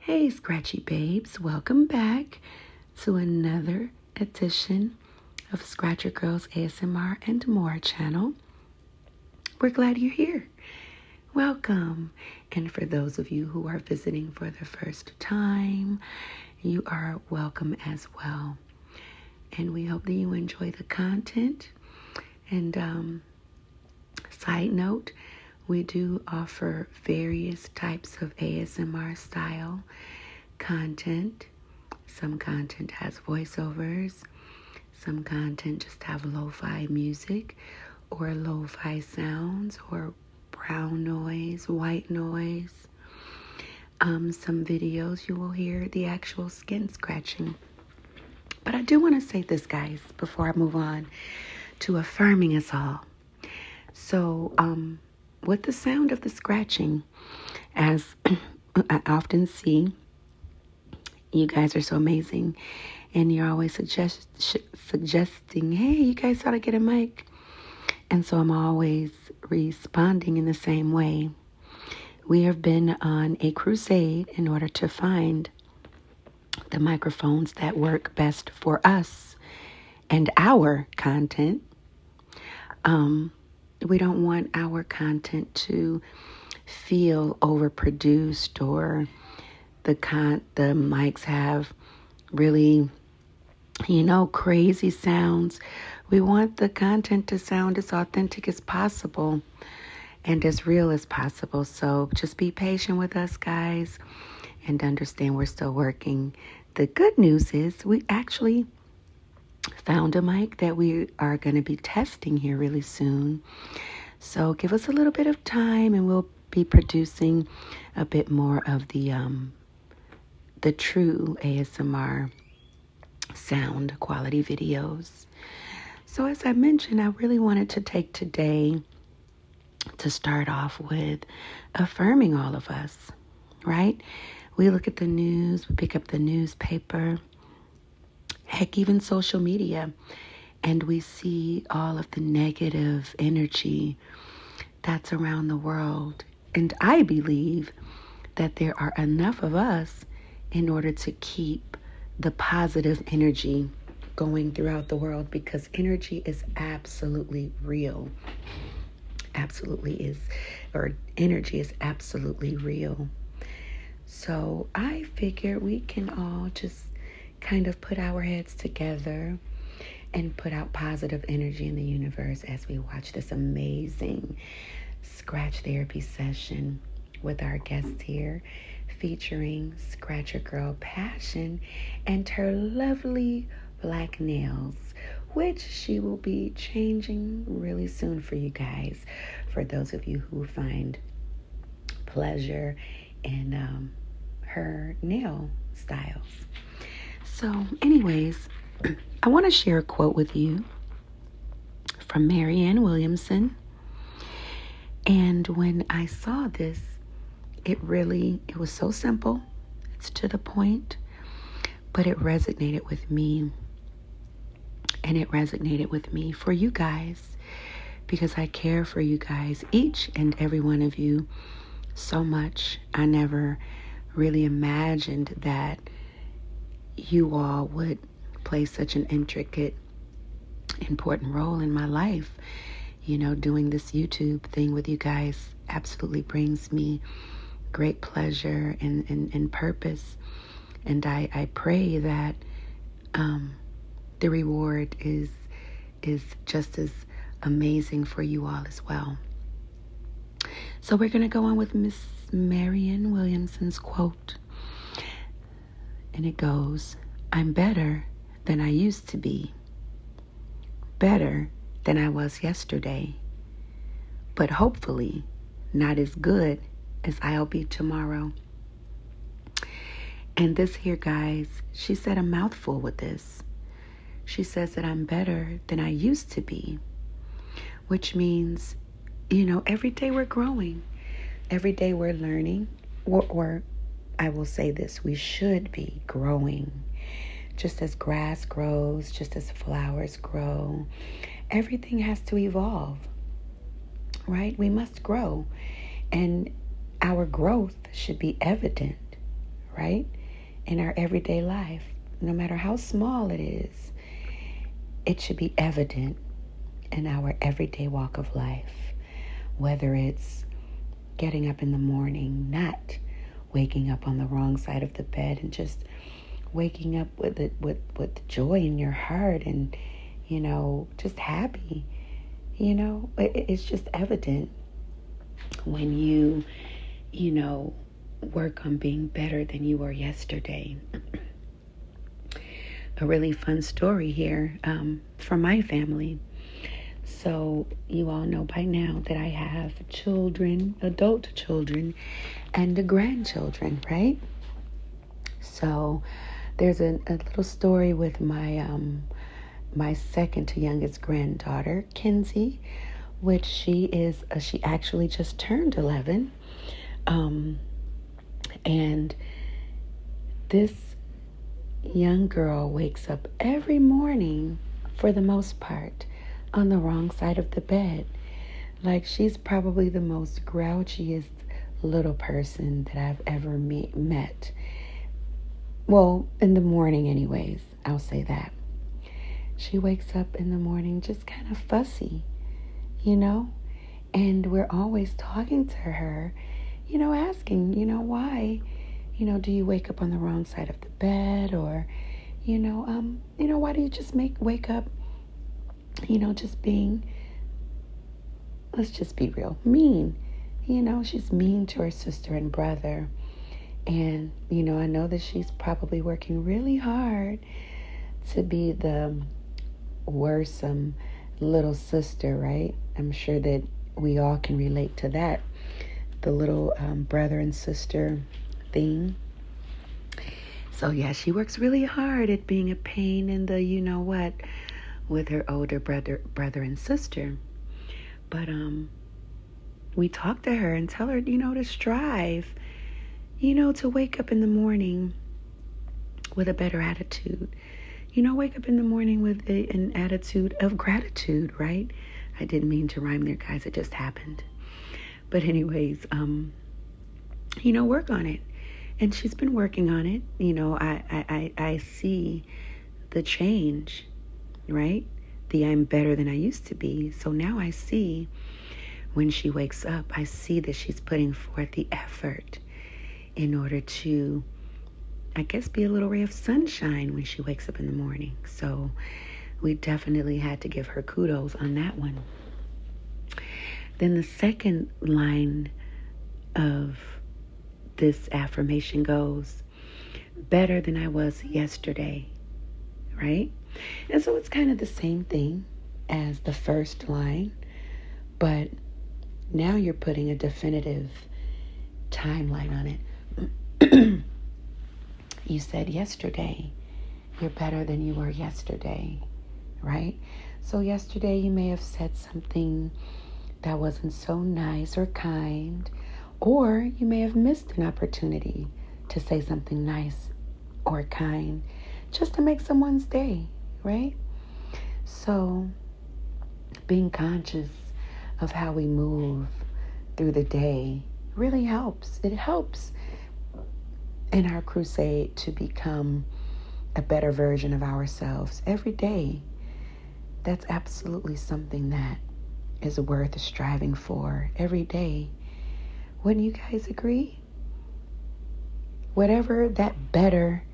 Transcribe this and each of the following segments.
Hey, Scratchy Babes, welcome back to another edition of Scratcher Girls ASMR and More channel. We're glad you're here. Welcome. And for those of you who are visiting for the first time, you are welcome as well. And we hope that you enjoy the content. And side note, we do offer various types of ASMR style content. Some content has voiceovers. Some content just have lo-fi music or lo-fi sounds or brown noise, white noise. Some videos you will hear the actual skin scratching. But I do want to say this, guys, before I move on to affirming us all. So, with the sound of the scratching, as I often see, you guys are so amazing, and you're always suggesting, hey, you guys ought to get a mic. And so I'm always responding in the same way. We have been on a crusade in order to find the microphones that work best for us and our content. We don't want our content to feel overproduced or the mics have really, crazy sounds. We want the content to sound as authentic as possible and as real as possible. So just be patient with us, guys, and understand we're still working. The good news is we actually found a mic that we are going to be testing here really soon. So give us a little bit of time and we'll be producing a bit more of the true ASMR sound quality videos. So as I mentioned, I really wanted to take today to start off with affirming all of us, right? We look at the news, we pick up the newspaper, heck, even social media, and we see all of the negative energy that's around the world. And I believe that there are enough of us in order to keep the positive energy going throughout the world, because energy is absolutely real. Energy is absolutely real. So I figure we can all just kind of put our heads together and put out positive energy in the universe as we watch this amazing scratch therapy session with our guest here, featuring Scratcher Girl Passion and her lovely black nails, which she will be changing really soon for you guys, for those of you who find pleasure in her nail styles. So anyways, I want to share a quote with you from Marianne Williamson. And when I saw this, it was so simple. It's to the point, but it resonated with me. And it resonated with me for you guys, because I care for you guys, each and every one of you, so much. I never really imagined that you all would play such an intricate, important role in my life. Doing this YouTube thing with you guys absolutely brings me great pleasure and purpose. And I pray that the reward is just as amazing for you all as well. So we're going to go on with Miss Marianne Williamson's quote. And it goes, "I'm better than I used to be. Better than I was yesterday. But hopefully not as good as I'll be tomorrow." And this here, guys, she said a mouthful with this. She says that I'm better than I used to be, which means, every day we're growing. Every day we're learning, or I will say this, we should be growing. Just as grass grows, just as flowers grow, everything has to evolve, right? We must grow. And our growth should be evident, right? In our everyday life, no matter how small it is, it should be evident in our everyday walk of life. Whether it's getting up in the morning, not waking up on the wrong side of the bed, and just waking up with joy in your heart and, just happy. It's just evident when you work on being better than you were yesterday. A really fun story here from my family. So you all know by now that I have children, adult children, and grandchildren, right? So there's a little story with my second to youngest granddaughter, Kinsey, which she actually just turned 11. And this young girl wakes up every morning, for the most part, on the wrong side of the bed. Like, she's probably the most grouchiest little person that I've ever met. Well, in the morning anyways, I'll say that. She wakes up in the morning just kind of fussy, and we're always talking to her, asking, why, do you wake up on the wrong side of the bed? Or, why do you just wake up, just being, let's just be real, mean. She's mean to her sister and brother. And, I know that she's probably working really hard to be the worrisome little sister, right? I'm sure that we all can relate to that. The little brother and sister thing. So, yeah, she works really hard at being a pain in the you-know-what with her older brother and sister. But we talk to her and tell her, to strive, to wake up in the morning with a better attitude. Wake up in the morning with an attitude of gratitude, right? I didn't mean to rhyme there, guys. It just happened. But anyways, work on it. And she's been working on it. I see the change, right? I'm better than I used to be. So now I see when she wakes up, I see that she's putting forth the effort in order to, I guess, be a little ray of sunshine when she wakes up in the morning. So we definitely had to give her kudos on that one. Then the second line of this affirmation goes, better than I was yesterday, right? And so it's kind of the same thing as the first line, but now you're putting a definitive timeline on it. You said yesterday, you're better than you were yesterday, right? So yesterday you may have said something that wasn't so nice or kind, or you may have missed an opportunity to say something nice or kind just to make someone's day, right? So being conscious of how we move through the day really helps. It helps in our crusade to become a better version of ourselves every day. That's absolutely something that is worth striving for every day. Wouldn't you guys agree? Whatever that better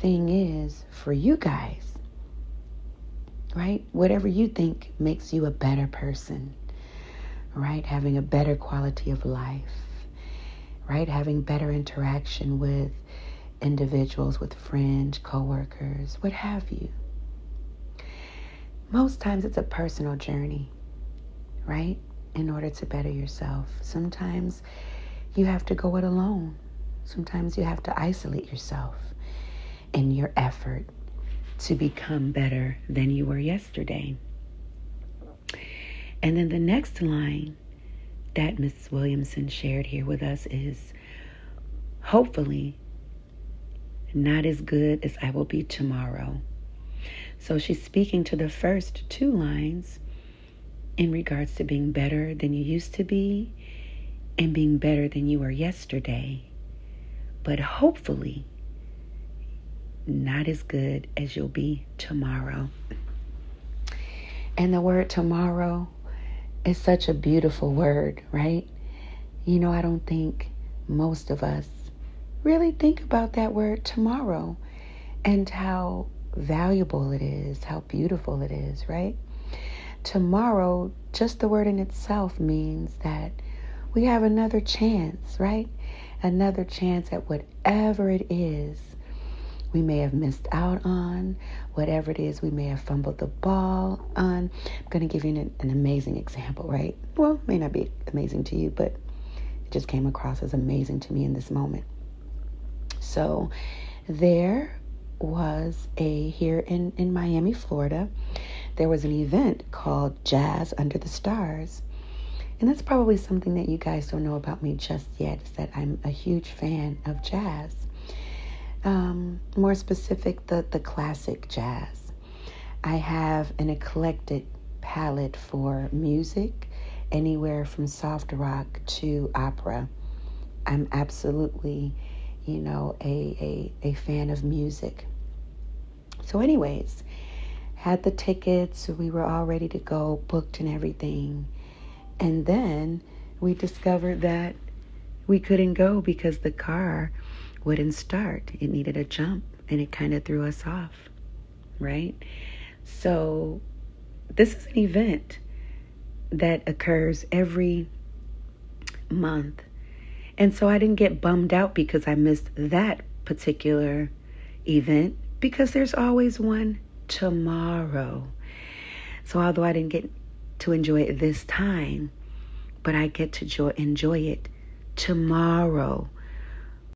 thing is for you guys, right? Whatever you think makes you a better person, right? Having a better quality of life, right? Having better interaction with individuals, with friends, coworkers, what have you. Most times it's a personal journey, right? In order to better yourself. Sometimes you have to go it alone. Sometimes you have to isolate yourself in your effort to become better than you were yesterday. And then the next line that Ms. Williamson shared here with us is, hopefully not as good as I will be tomorrow. So she's speaking to the first two lines in regards to being better than you used to be and being better than you were yesterday. but hopefully not as good as you'll be tomorrow. And the word tomorrow is such a beautiful word, right? You know, I don't think most of us really think about that word tomorrow and how valuable it is, how beautiful it is, right? Tomorrow, just the word in itself means that we have another chance, right? Another chance at whatever it is we may have missed out on, whatever it is we may have fumbled the ball on. I'm going to give you an amazing example, right? Well, it may not be amazing to you, but it just came across as amazing to me in this moment. So there was here in Miami, Florida, there was an event called Jazz Under the Stars. And that's probably something that you guys don't know about me just yet, is that I'm a huge fan of jazz. More specific, the classic jazz. I have an eclectic palette for music, anywhere from soft rock to opera. I'm absolutely, a fan of music. So anyways, had the tickets, we were all ready to go, booked and everything. And then we discovered that we couldn't go because the car wouldn't start. It needed a jump, and it kind of threw us off, right? So this is an event that occurs every month. And so I didn't get bummed out because I missed that particular event, because there's always one tomorrow. So although I didn't get to enjoy it this time, but I get to enjoy it tomorrow.